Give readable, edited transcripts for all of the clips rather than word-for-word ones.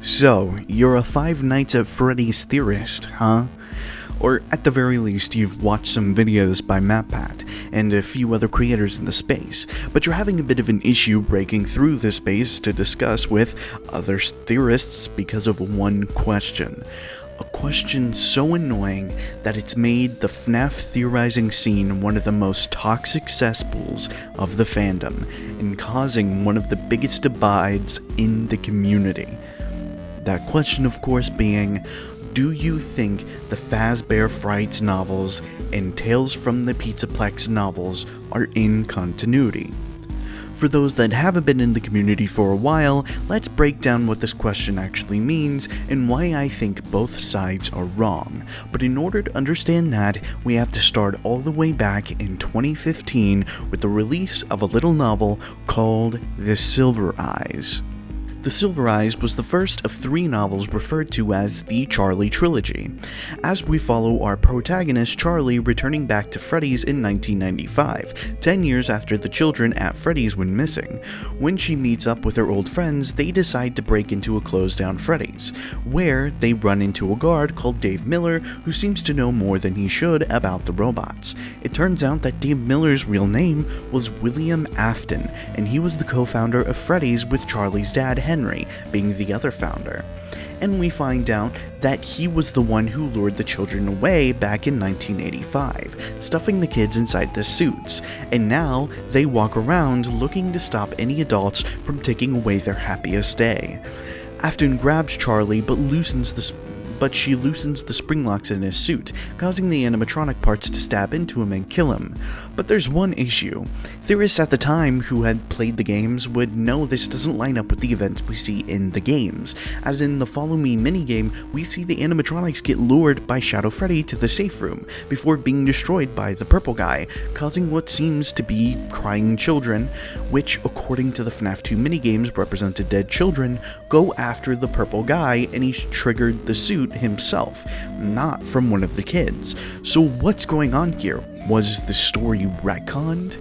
So, you're a Five Nights at Freddy's theorist, huh? Or at the very least, you've watched some videos by MatPat and a few other creators in the space, but you're having a bit of an issue breaking through the space to discuss with other theorists because of one question. A question so annoying that it's made the FNAF theorizing scene one of the most toxic cesspools of the fandom, and causing one of the biggest divides in the community. That question, of course, being, do you think the Fazbear Frights novels and Tales from the Pizzaplex novels are in continuity? For those that haven't been in the community for a while, let's break down what this question actually means and why I think both sides are wrong. But in order to understand that, we have to start all the way back in 2015 with the release of a little novel called The Silver Eyes. The Silver Eyes was the first of 3 novels referred to as the Charlie Trilogy, as we follow our protagonist Charlie returning back to Freddy's in 1995, 10 years after the children at Freddy's went missing. When she meets up with her old friends, they decide to break into a closed-down Freddy's, where they run into a guard called Dave Miller, who seems to know more than he should about the robots. It turns out that Dave Miller's real name was William Afton, and he was the co-founder of Freddy's with Charlie's dad, Henry, being the other founder. And we find out that he was the one who lured the children away back in 1985, stuffing the kids inside the suits, and now they walk around looking to stop any adults from taking away their happiest day. Afton grabs Charlie but she loosens the spring locks in his suit, causing the animatronic parts to stab into him and kill him. But there's one issue. Theorists at the time who had played the games would know this doesn't line up with the events we see in the games, as in the Follow Me minigame, we see the animatronics get lured by Shadow Freddy to the safe room before being destroyed by the purple guy, causing what seems to be crying children, which, according to the FNAF 2 minigames represented dead children, go after the purple guy, and he's triggered the suit himself, not from one of the kids. So what's going on here? Was the story retconned?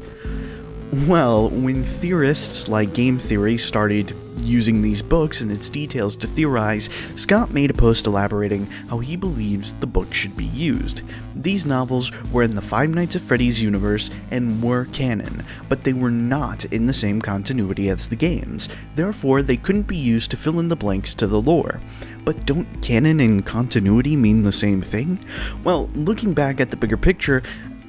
Well, when theorists like Game Theory started using these books and its details to theorize, Scott made a post elaborating how he believes the book should be used. These novels were in the Five Nights at Freddy's universe and were canon, but they were not in the same continuity as the games. Therefore, they couldn't be used to fill in the blanks to the lore. But don't canon and continuity mean the same thing? Well, looking back at the bigger picture,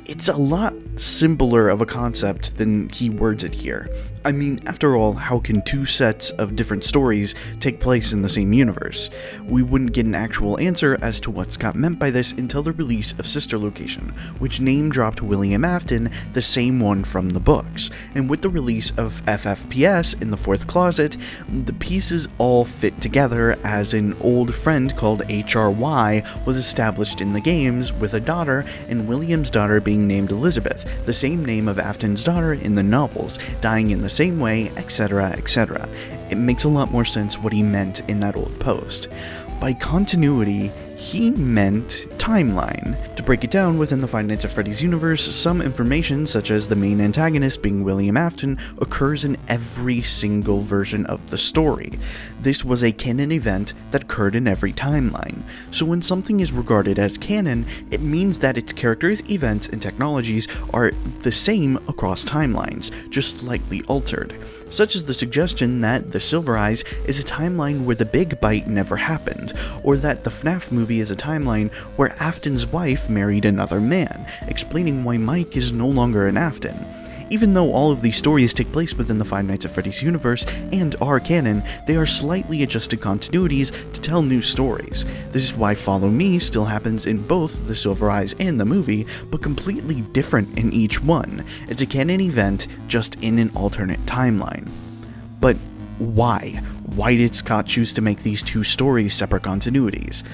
it's a lot simpler of a concept than he words it here. I mean, after all, how can 2 sets of different stories take place in the same universe? We wouldn't get an actual answer as to what Scott meant by this until the release of Sister Location, which name-dropped William Afton, the same one from the books. And with the release of FFPS in the 4th Closet, the pieces all fit together as an old friend called HRY was established in the games with a daughter, and William's daughter being named Elizabeth, the same name of Afton's daughter in the novels, dying in the same way, etc., etc. It makes a lot more sense what he meant in that old post. By continuity, he meant timeline. To break it down, within the Five Nights at Freddy's universe, some information, such as the main antagonist being William Afton, occurs in every single version of the story. This was a canon event that occurred in every timeline. So when something is regarded as canon, it means that its characters, events, and technologies are the same across timelines, just slightly altered. Such as the suggestion that The Silver Eyes is a timeline where the Big Bite never happened, or that the FNAF movie is a timeline where Afton's wife married another man, explaining why Mike is no longer an Afton. Even though all of these stories take place within the Five Nights at Freddy's universe and are canon, they are slightly adjusted continuities to tell new stories. This is why Follow Me still happens in both The Silver Eyes and the movie, but completely different in each one. It's a canon event, just in an alternate timeline. But why? Why did Scott choose to make these 2 stories separate continuities?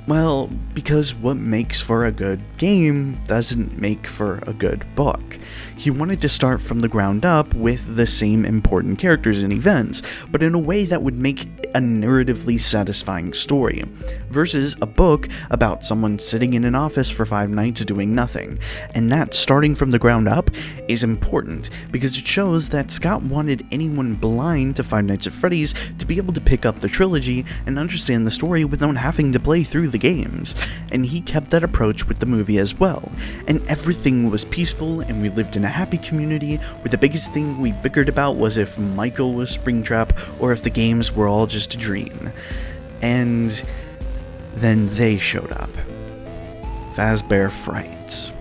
Well, because what makes for a good game doesn't make for a good book. He wanted to start from the ground up with the same important characters and events, but in a way that would make a narratively satisfying story, versus a book about someone sitting in an office for 5 nights doing nothing. And that starting from the ground up is important, because it shows that Scott wanted anyone blind to Five Nights at Freddy's to be able to pick up the trilogy and understand the story without having to play through the games, and he kept that approach with the movie as well, and everything was peaceful and we lived in a happy community where the biggest thing we bickered about was if Michael was Springtrap or if the games were all just a dream. And then they showed up. Fazbear Frights.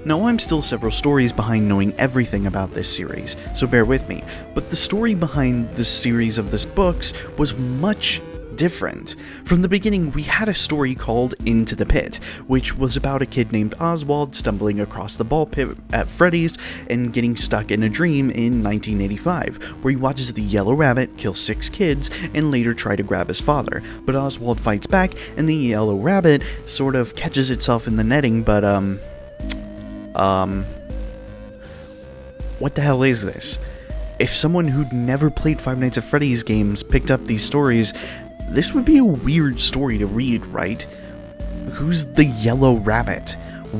Now, I'm still several stories behind knowing everything about this series, so bear with me, but the story behind this series of this books was much different. From the beginning, we had a story called Into the Pit, which was about a kid named Oswald stumbling across the ball pit at Freddy's and getting stuck in a dream in 1985, where he watches the yellow rabbit kill 6 kids and later try to grab his father, but Oswald fights back and the yellow rabbit sort of catches itself in the netting, but what the hell is this? If someone who'd never played Five Nights at Freddy's games picked up these stories, this would be a weird story to read, right? Who's the yellow rabbit?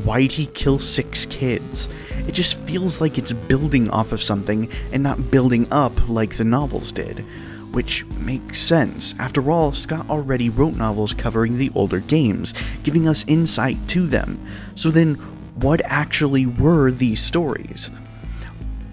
Why'd he kill 6 kids? It just feels like it's building off of something and not building up like the novels did. Which makes sense. After all, Scott already wrote novels covering the older games, giving us insight to them. So then, what actually were these stories?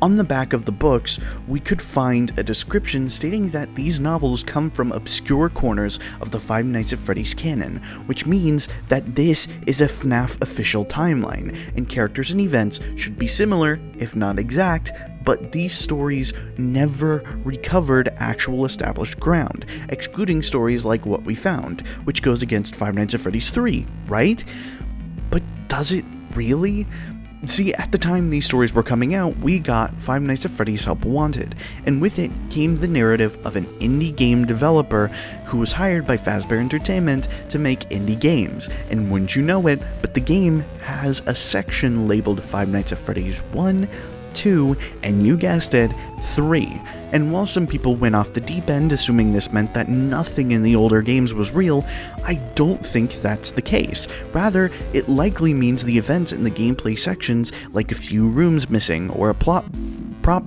On the back of the books, we could find a description stating that these novels come from obscure corners of the Five Nights at Freddy's canon, which means that this is a FNAF official timeline, and characters and events should be similar, if not exact, but these stories never recovered actual established ground, excluding stories like What We Found, which goes against Five Nights at Freddy's 3, right? But does it really? See, at the time these stories were coming out, we got Five Nights at Freddy's Help Wanted, and with it came the narrative of an indie game developer who was hired by Fazbear Entertainment to make indie games, and wouldn't you know it, but the game has a section labeled Five Nights at Freddy's 1, 2, and you guessed it, 3. And while some people went off the deep end assuming this meant that nothing in the older games was real, I don't think that's the case. Rather, it likely means the events in the gameplay sections, like a few rooms missing or a prop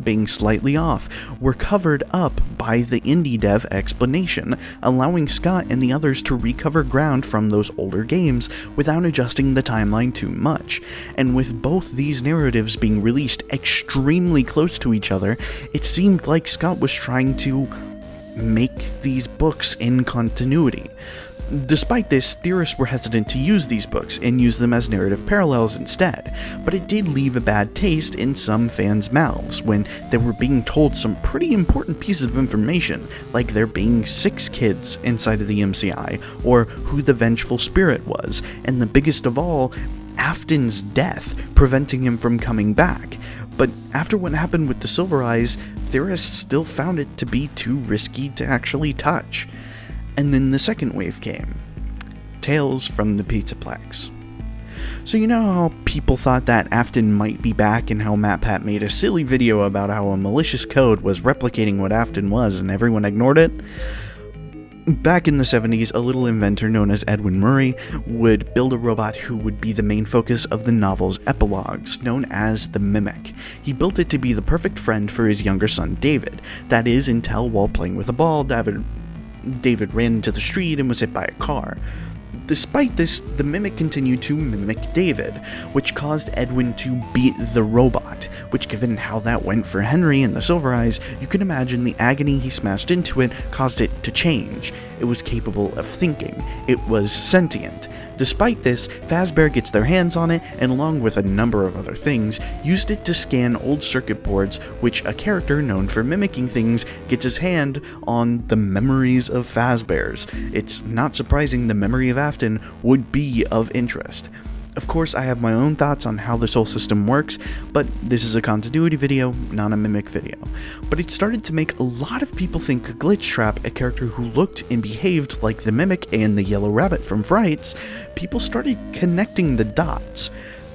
being slightly off, were covered up by the indie dev explanation, allowing Scott and the others to recover ground from those older games without adjusting the timeline too much. And with both these narratives being released extremely close to each other, it seemed like Scott was trying to make these books in continuity. Despite this, theorists were hesitant to use these books and use them as narrative parallels instead, but it did leave a bad taste in some fans' mouths when they were being told some pretty important pieces of information, like there being 6 kids inside of the MCI, or who the vengeful spirit was, and the biggest of all, Afton's death, preventing him from coming back. But after what happened with the Silver Eyes, theorists still found it to be too risky to actually touch. And then the second wave came. Tales from the Pizzaplex. So you know how people thought that Afton might be back and how MatPat made a silly video about how a malicious code was replicating what Afton was and everyone ignored it? Back in the 70s, a little inventor known as Edwin Murray would build a robot who would be the main focus of the novel's epilogues, known as the Mimic. He built it to be the perfect friend for his younger son David. That is, until while playing with a ball, David ran into the street and was hit by a car. Despite this, the Mimic continued to mimic David, which caused Edwin to beat the robot, which, given how that went for Henry and the Silver Eyes, you can imagine the agony he smashed into it caused it to change. It was capable of thinking. It was sentient. Despite this, Fazbear gets their hands on it, and along with a number of other things, used it to scan old circuit boards, which a character known for mimicking things gets his hand on the memories of Fazbears. It's not surprising the memory of Afton would be of interest. Of course, I have my own thoughts on how this whole system works, but this is a continuity video, not a mimic video. But it started to make a lot of people think Glitch Trap, a character who looked and behaved like the Mimic and the Yellow Rabbit from Frights, people started connecting the dots.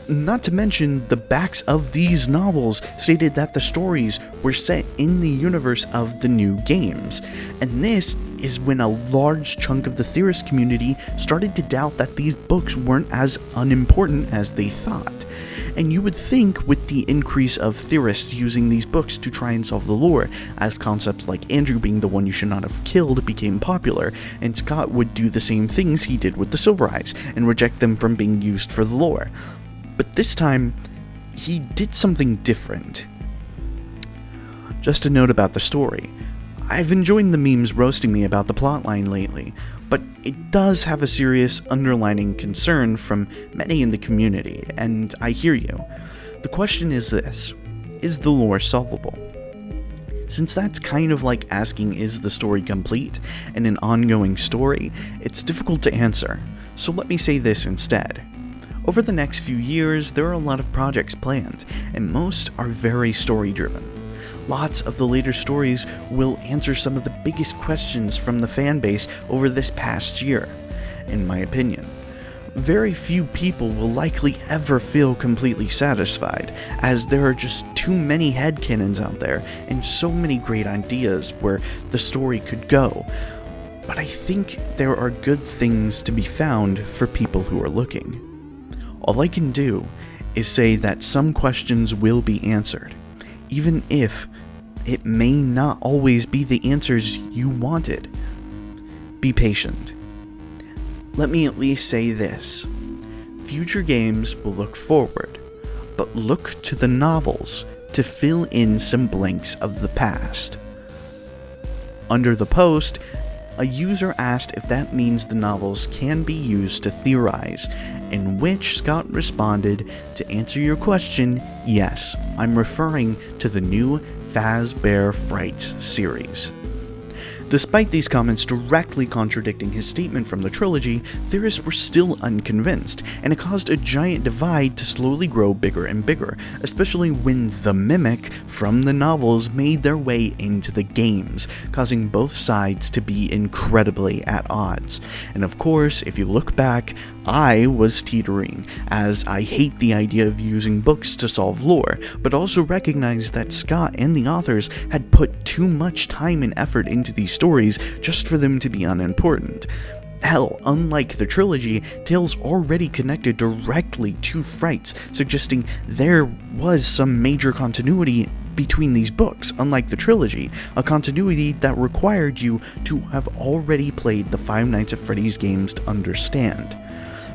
Not to mention, the backs of these novels stated that the stories were set in the universe of the new games. And this is when a large chunk of the theorist community started to doubt that these books weren't as unimportant as they thought. And you would think with the increase of theorists using these books to try and solve the lore, as concepts like Andrew being the one you should not have killed became popular, and Scott would do the same things he did with the Silver Eyes, and reject them from being used for the lore. But this time, he did something different. Just a note about the story. I've enjoyed the memes roasting me about the plotline lately, but it does have a serious underlying concern from many in the community, and I hear you. The question is this: is the lore solvable? Since that's kind of like asking, is the story complete and an ongoing story, it's difficult to answer, so let me say this instead. Over the next few years, there are a lot of projects planned, and most are very story-driven. Lots of the later stories will answer some of the biggest questions from the fanbase over this past year, in my opinion. Very few people will likely ever feel completely satisfied, as there are just too many headcanons out there and so many great ideas where the story could go. But I think there are good things to be found for people who are looking. All I can do is say that some questions will be answered, even if it may not always be the answers you wanted. Be patient. Let me at least say this: future games will look forward, but look to the novels to fill in some blanks of the past. Under the post, a user asked if that means the novels can be used to theorize, in which Scott responded, to answer your question, yes, I'm referring to the new Fazbear Frights series. Despite these comments directly contradicting his statement from the trilogy, theorists were still unconvinced, and it caused a giant divide to slowly grow bigger and bigger, especially when the Mimic from the novels made their way into the games, causing both sides to be incredibly at odds. And of course, if you look back, I was teetering, as I hate the idea of using books to solve lore, but also recognize that Scott and the authors had put too much time and effort into these stories just for them to be unimportant. Hell, unlike the trilogy, Tales already connected directly to Frights, suggesting there was some major continuity between these books, unlike the trilogy, a continuity that required you to have already played the Five Nights at Freddy's games to understand.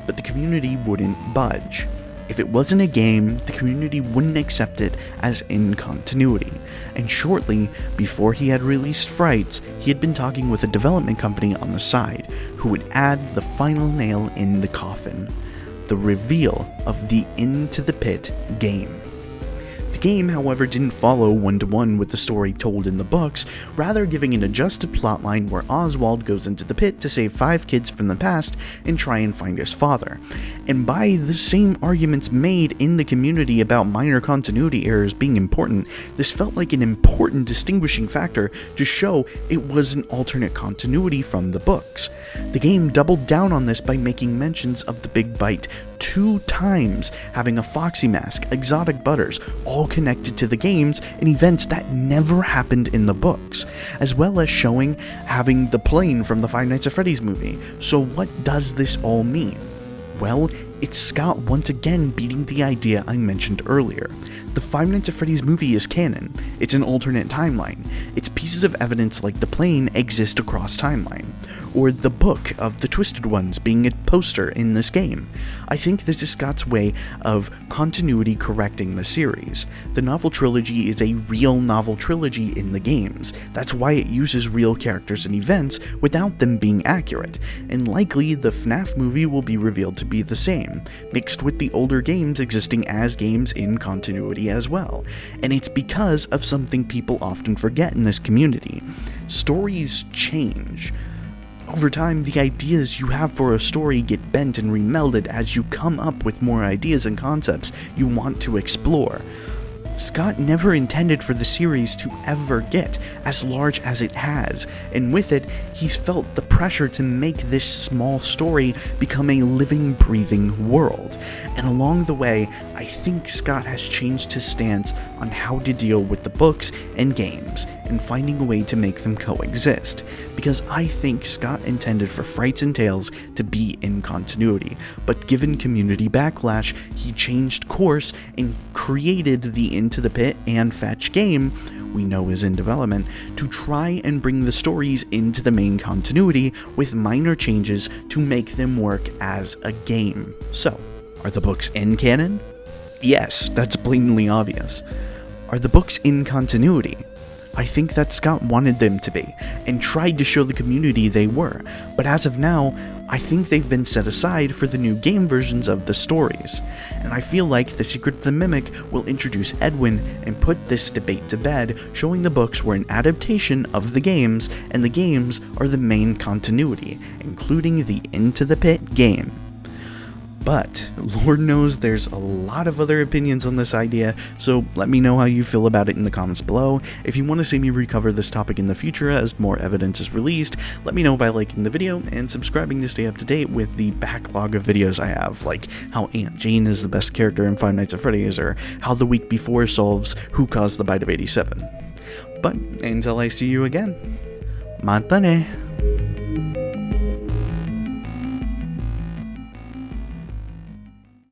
But the community wouldn't budge. If it wasn't a game, the community wouldn't accept it as in continuity, and shortly before he had released Frights, he had been talking with a development company on the side, who would add the final nail in the coffin: the reveal of the Into the Pit game. The game, however, didn't follow one-to-one with the story told in the books, rather giving an adjusted plotline where Oswald goes into the pit to save 5 kids from the past and try and find his father. And by the same arguments made in the community about minor continuity errors being important, this felt like an important distinguishing factor to show it was an alternate continuity from the books. The game doubled down on this by making mentions of the Big Bite 2 times, having a Foxy mask, exotic butters, all connected to the games and events that never happened in the books, as well as showing having the plane from the Five Nights at Freddy's movie. So what does this all mean? Well, it's Scott once again beating the idea I mentioned earlier. The Five Nights at Freddy's movie is canon. It's an alternate timeline. Its pieces of evidence like the plane exist across timeline, or the book of the Twisted Ones being a poster in this game. I think this is Scott's way of continuity correcting the series. The novel trilogy is a real novel trilogy in the games. That's why it uses real characters and events without them being accurate, and likely the FNAF movie will be revealed to be the same, mixed with the older games existing as games in continuity as well. And it's because of something people often forget in this community. Stories change. Over time, the ideas you have for a story get bent and remelded as you come up with more ideas and concepts you want to explore. Scott never intended for the series to ever get as large as it has, and with it, he's felt the pressure to make this small story become a living, breathing world. And along the way, I think Scott has changed his stance on how to deal with the books and games, and finding a way to make them coexist, because I think Scott intended for Frights and Tales to be in continuity, but given community backlash, he changed course and created the Into the Pit and Fetch game we know is in development to try and bring the stories into the main continuity with minor changes to make them work as a game. So, are the books in canon? Yes, that's blatantly obvious. Are the books in continuity? I think that Scott wanted them to be, and tried to show the community they were, but as of now, I think they've been set aside for the new game versions of the stories, and I feel like The Secret of the Mimic will introduce Edwin and put this debate to bed, showing the books were an adaptation of the games, and the games are the main continuity, including the Into the Pit game. But Lord knows there's a lot of other opinions on this idea, so let me know how you feel about it in the comments below. If you want to see me recover this topic in the future as more evidence is released, let me know by liking the video and subscribing to stay up to date with the backlog of videos I have, like how Aunt Jane is the best character in Five Nights at Freddy's, or how the week before solves who caused the bite of 87. But until I see you again, matane!